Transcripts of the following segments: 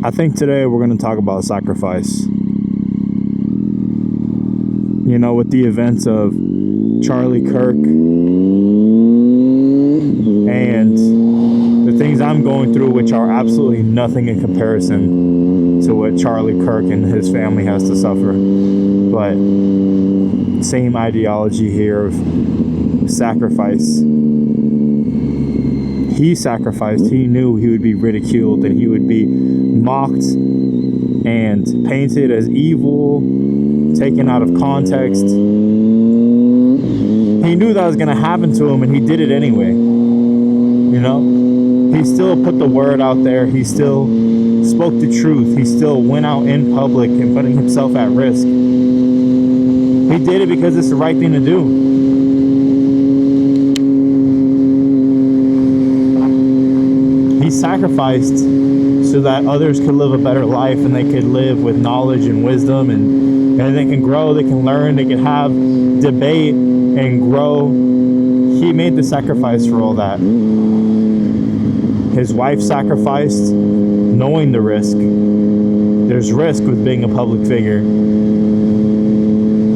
I think today we're going to talk about sacrifice. You know, with the events of Charlie Kirk and the things I'm going through, which are absolutely nothing in comparison to what Charlie Kirk and his family has to suffer. But same ideology here of sacrifice. He sacrificed. He knew he would be ridiculed and he would be mocked and painted as evil, taken out of context. He knew that was going to happen to him, and he did it anyway. You know, he still put the word out there. He still spoke the truth. He still went out in public and putting himself at risk. He did it because it's the right thing to do. He sacrificed so that others could live a better life, and they could live with knowledge and wisdom, and they can grow, they can learn, they can have debate and grow. He made the sacrifice for all that. His wife sacrificed knowing the risk. There's risk with being a public figure.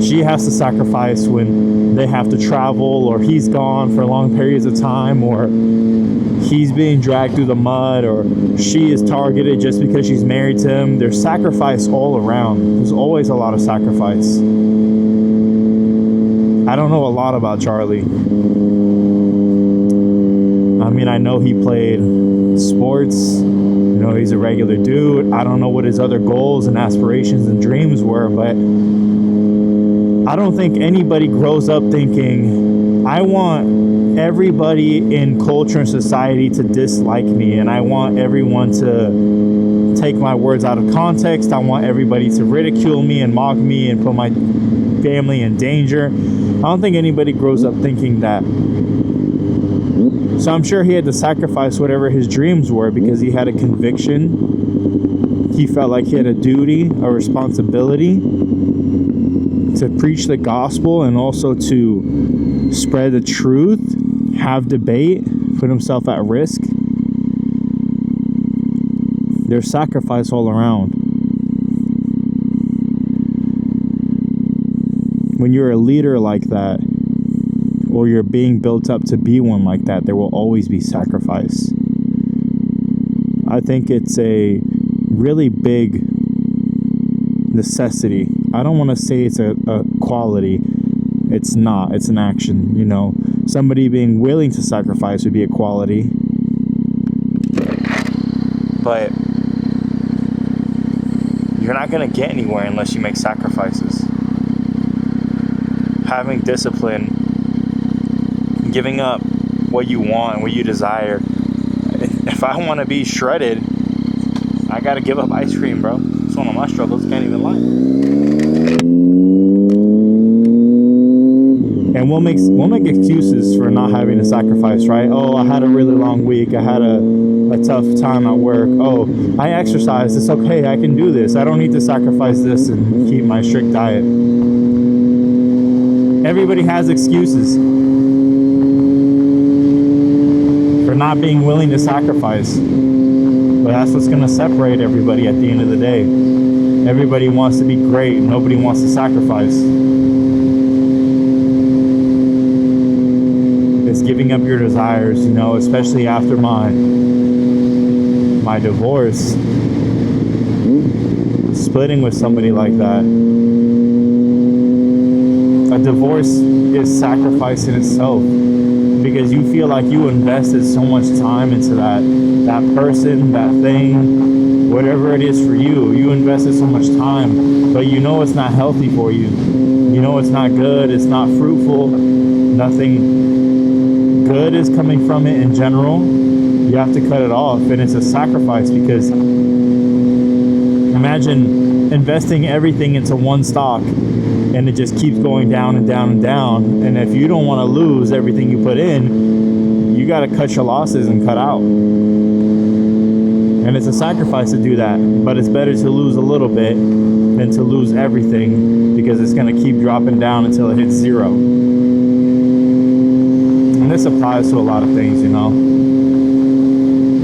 She has to sacrifice when they have to travel, or he's gone for long periods of time, or he's being dragged through the mud, or she is targeted just because she's married to him. There's sacrifice all around. There's always a lot of sacrifice. I don't know a lot about Charlie. I mean, I know he played sports. You know, he's a regular dude. I don't know what his other goals and aspirations and dreams were, but I don't think anybody grows up thinking, I want everybody in culture and society to dislike me, and I want everyone to take my words out of context. I want everybody to ridicule me and mock me and put my family in danger. I don't think anybody grows up thinking that. So I'm sure he had to sacrifice whatever his dreams were because he had a conviction. He felt like he had a duty, a responsibility to preach the gospel and also to spread the truth, have debate, put himself at risk. There's sacrifice all around. When you're a leader like that, or you're being built up to be one like that, there will always be sacrifice. I think it's a really big necessity. I don't want to say it's a quality. It's not. It's an action, you know. Somebody being willing to sacrifice would be a quality. But you're not going to get anywhere unless you make sacrifices. Having discipline, giving up what you want, what you desire. If I want to be shredded, I got to give up ice cream, bro. It's one of my struggles. Can't even lie. And we'll make excuses for not having to sacrifice, right? Oh, I had a really long week. I had a tough time at work. Oh, I exercised. It's okay. I can do this. I don't need to sacrifice this and keep my strict diet. Everybody has excuses for not being willing to sacrifice. But that's what's going to separate everybody at the end of the day. Everybody wants to be great. Nobody wants to sacrifice. It's giving up your desires, you know, especially after my divorce. Splitting with somebody like that. A divorce is sacrifice in itself, because you feel like you invested so much time into that person, that thing, whatever it is for you. You invested so much time, but you know it's not healthy for you. You know it's not good, it's not fruitful, nothing good is coming from it in general. You have to cut it off, and it's a sacrifice, because imagine investing everything into one stock and it just keeps going down and down and down. And if you don't want to lose everything you put in, you got to cut your losses and cut out. And it's a sacrifice to do that. But it's better to lose a little bit than to lose everything, because it's going to keep dropping down until it hits zero. And this applies to a lot of things, you know.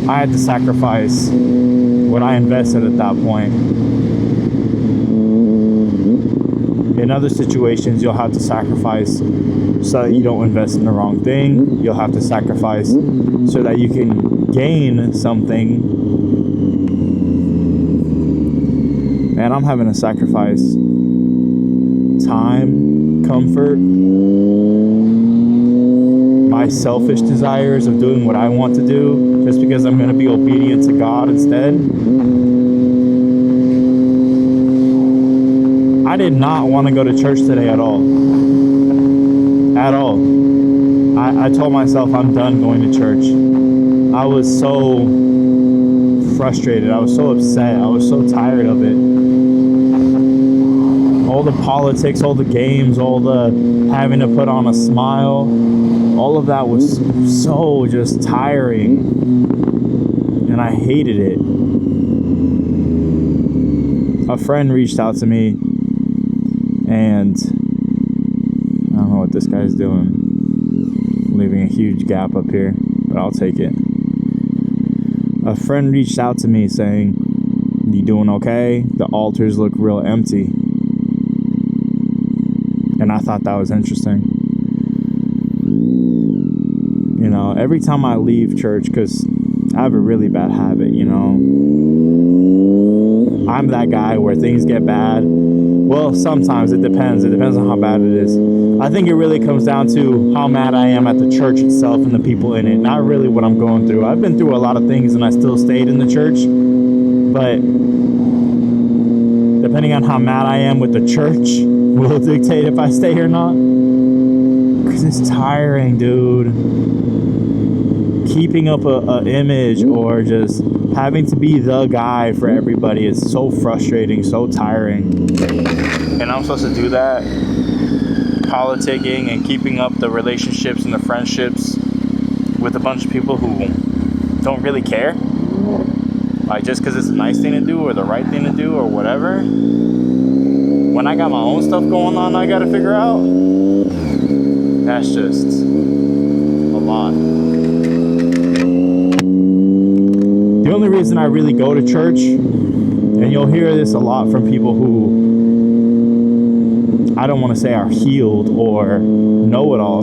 I had to sacrifice what I invested at that point. In other situations, you'll have to sacrifice so that you don't invest in the wrong thing. You'll have to sacrifice so that you can gain something. And I'm having to sacrifice time, comfort, my selfish desires of doing what I want to do just because I'm going to be obedient to God instead. I did not want to go to church today at all. At all. I told myself I'm done going to church. I was so frustrated. I was so upset. I was so tired of it. All the politics, all the games, all the having to put on a smile, all of that was so just tiring. And I hated it. A friend reached out to me, and I don't know what this guy's doing. Leaving a huge gap up here, but I'll take it. A friend reached out to me saying, "You doing okay? The altars look real empty." And I thought that was interesting. You know, every time I leave church, because I have a really bad habit, you know. I'm that guy where things get bad. Well, sometimes it depends. It depends on how bad it is. I think it really comes down to how mad I am at the church itself and the people in it, not really what I'm going through. I've been through a lot of things and I still stayed in the church. But depending on how mad I am with the church will dictate if I stay or not. Because it's tiring, dude. Keeping up a image or just having to be the guy for everybody is so frustrating, so tiring. And I'm supposed to do that, politicking and keeping up the relationships and the friendships with a bunch of people who don't really care. Like, just because it's a nice thing to do or the right thing to do or whatever. When I got my own stuff going on I gotta figure out, that's just a lot. The only reason I really go to church, and you'll hear this a lot from people who I don't want to say are healed or know it all,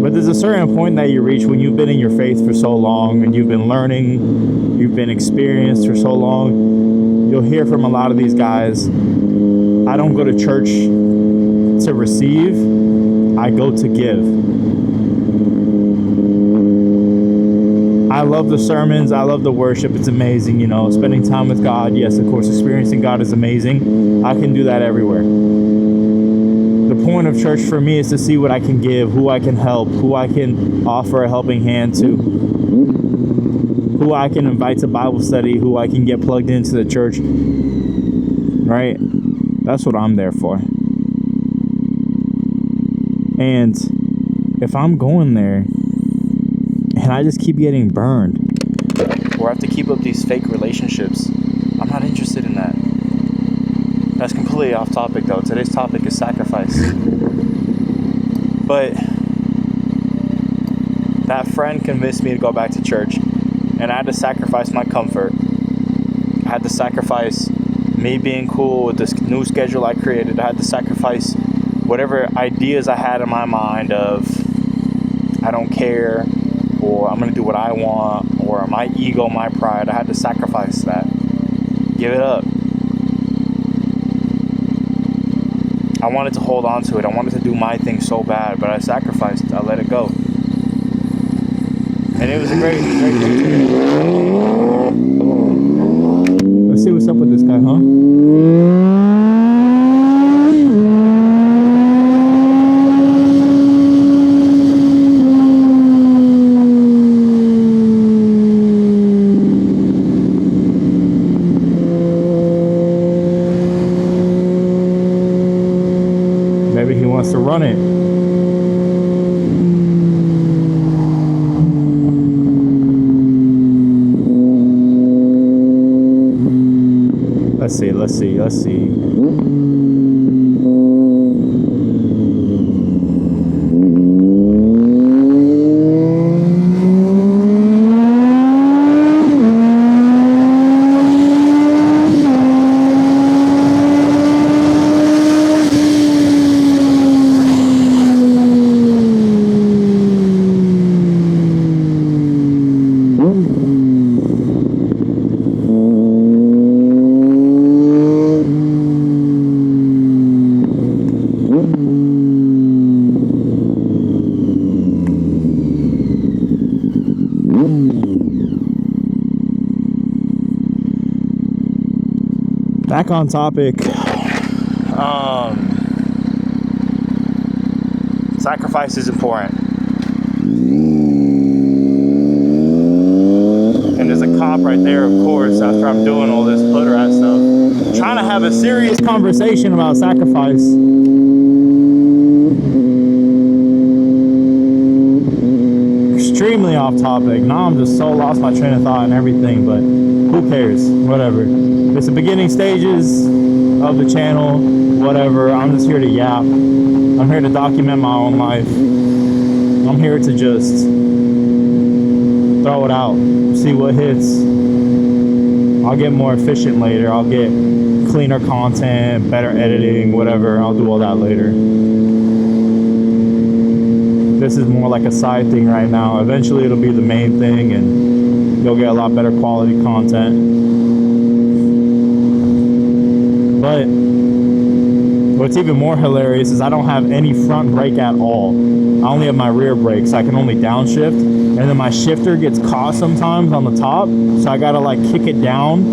but there's a certain point that you reach when you've been in your faith for so long and you've been learning, you've been experienced for so long. You'll hear from a lot of these guys, I don't go to church to receive, I go to give. I love the sermons, I love the worship, it's amazing, you know, spending time with God. Yes, of course, experiencing God is amazing. I can do that everywhere. The point of church for me is to see what I can give, who I can help, who I can offer a helping hand to, who I can invite to Bible study, who I can get plugged into the church, right? That's what I'm there for. And if I'm going there and I just keep getting burned, or I have to keep up these fake relationships, I'm not interested in that. That's completely off topic though. Today's topic is sacrifice. But that friend convinced me to go back to church, and I had to sacrifice my comfort. I had to sacrifice me being cool with this new schedule I created. I had to sacrifice whatever ideas I had in my mind of I don't care, or I'm going to do what I want, or my ego, my pride. I had to sacrifice that. Give it up. I wanted to hold on to it. I wanted to do my thing so bad, but I sacrificed. I let it go. And it was a great experience. Let's see what's up with this guy, huh? To run it. Let's see. back on topic. Sacrifice is important. And there's a cop right there, of course, after I'm doing all this hood rat stuff. Trying to have a serious conversation about sacrifice. Extremely off topic. Now I'm just so lost my train of thought and everything, but who cares? Whatever. It's the beginning stages of the channel. Whatever. I'm just here to yap. I'm here to document my own life. I'm here to just throw it out, see what hits. I'll get more efficient later. I'll get cleaner content, better editing, whatever. I'll do all that later. This is more like a side thing right now. Eventually it'll be the main thing and you'll get a lot better quality content. But what's even more hilarious is I don't have any front brake at all. I only have my rear brake, so I can only downshift. And then my shifter gets caught sometimes on the top, so I gotta like kick it down.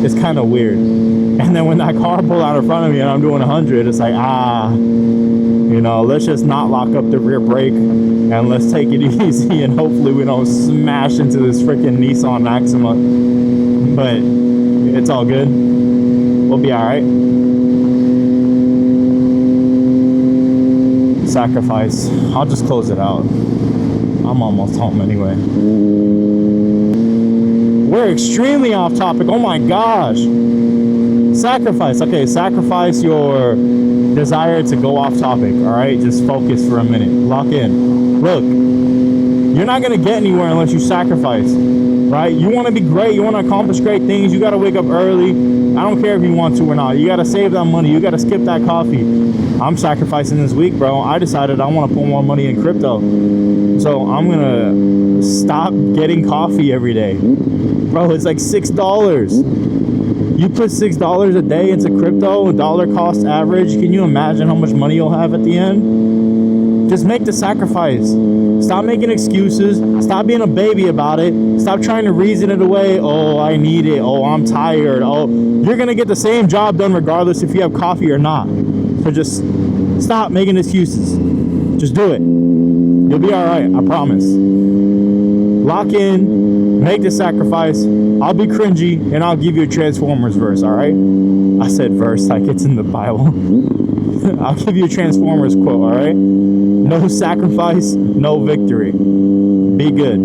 It's kind of weird. And then when that car pulled out in front of me and I'm doing 100, it's like, you know, let's just not lock up the rear brake and let's take it easy and hopefully we don't smash into this freaking Nissan Maxima. But it's all good. We'll be all right. Sacrifice. I'll just close it out. I'm almost home anyway. We're extremely off topic. Oh my gosh. Sacrifice. Okay, sacrifice your desire to go off topic. All right, just focus for a minute. Lock in. Look, you're not gonna get anywhere unless you sacrifice. Right? You want to be great. You want to accomplish great things. You got to wake up early. I don't care if you want to or not. You got to save that money. You got to skip that coffee. I'm sacrificing this week, bro. I decided I want to put more money in crypto. So I'm going to stop getting coffee every day. Bro, it's like $6. You put $6 a day into crypto, dollar cost average. Can you imagine how much money you'll have at the end? Just make the sacrifice. Stop making excuses. Stop being a baby about it. Stop trying to reason it away. Oh, I need it. Oh, I'm tired. Oh, you're going to get the same job done regardless if you have coffee or not. So just stop making excuses. Just do it. You'll be all right. I promise. Lock in. Make the sacrifice. I'll be cringy and I'll give you a Transformers verse, all right? I said verse like it's in the Bible. I'll give you a Transformers quote, all right? No sacrifice, no victory. Be good.